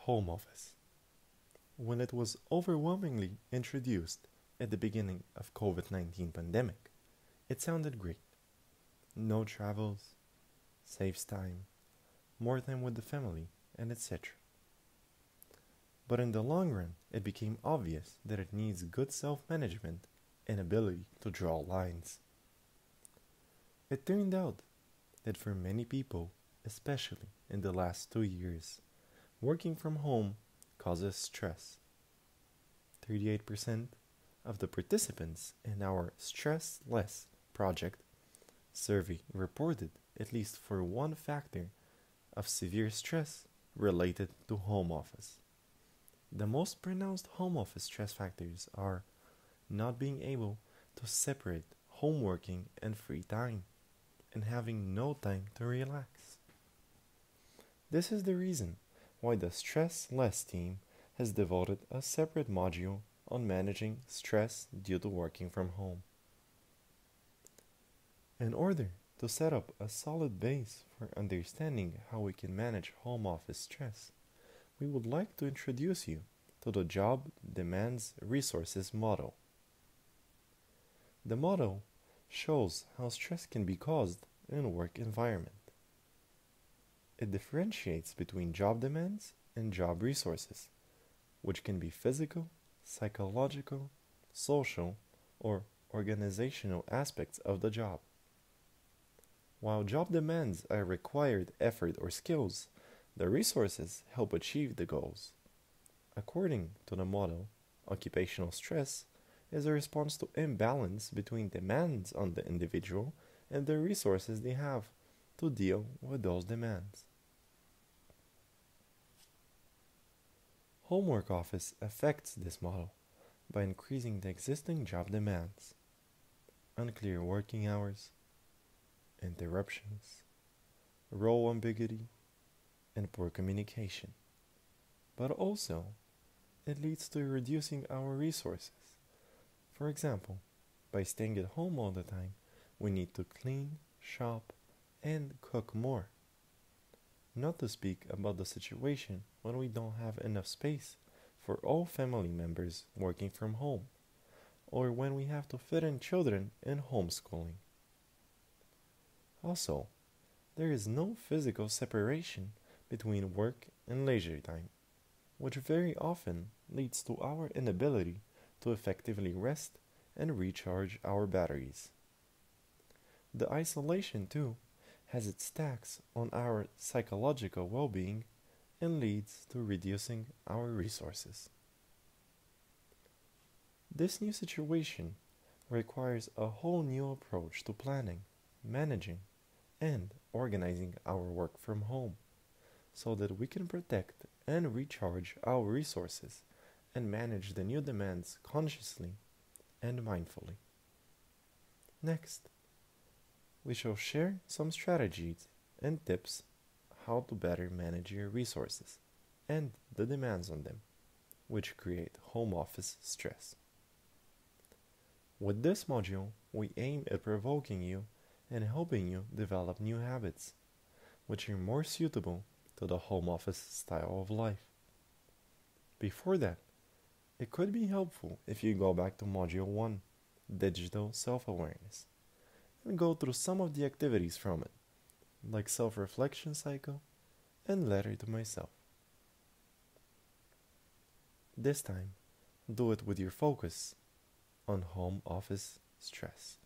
home office. When it was overwhelmingly introduced at the beginning of COVID-19 pandemic, it sounded great. No travels, saves time, more time with the family, and etc. But in the long run, it became obvious that it needs good self-management and ability to draw lines. It turned out that for many people, especially in the last 2 years, working from home causes stress. 38% of the participants in our Stress Less project survey reported at least for one factor of severe stress related to home office. The most pronounced home office stress factors are not being able to separate home working and free time, and having no time to relax. This is the reason why the Stress Less team has devoted a separate module on managing stress due to working from home. In order to set up a solid base for understanding how we can manage home office stress, we would like to introduce you to the Job Demands Resources model. The model shows how stress can be caused in a work environment. It differentiates between job demands and job resources, which can be physical, psychological, social, or organizational aspects of the job. While job demands are required effort or skills, the resources help achieve the goals. According to the model, occupational stress is a response to imbalance between demands on the individual and the resources they have to deal with those demands. Homework office affects this model by increasing the existing job demands, unclear working hours, interruptions, role ambiguity, and poor communication. But also, it leads to reducing our resources. For example, by staying at home all the time, we need to clean, shop, and cook more. Not to speak about the situation when we don't have enough space for all family members working from home, or when we have to fit in children in homeschooling. Also, there is no physical separation between work and leisure time, which very often leads to our inability to effectively rest and recharge our batteries. The isolation, too, has its tax on our psychological well-being and leads to reducing our resources. This new situation requires a whole new approach to planning, managing, and organizing our work from home, so that we can protect and recharge our resources and manage the new demands consciously and mindfully. Next, we shall share some strategies and tips how to better manage your resources and the demands on them, which create home office stress. With this module, we aim at provoking you and helping you develop new habits, which are more suitable to the home office style of life. Before that, it could be helpful if you go back to Module 1, Digital Self-Awareness, and go through some of the activities from it, like self-reflection cycle and letter to myself. This time, do it with your focus on home office stress.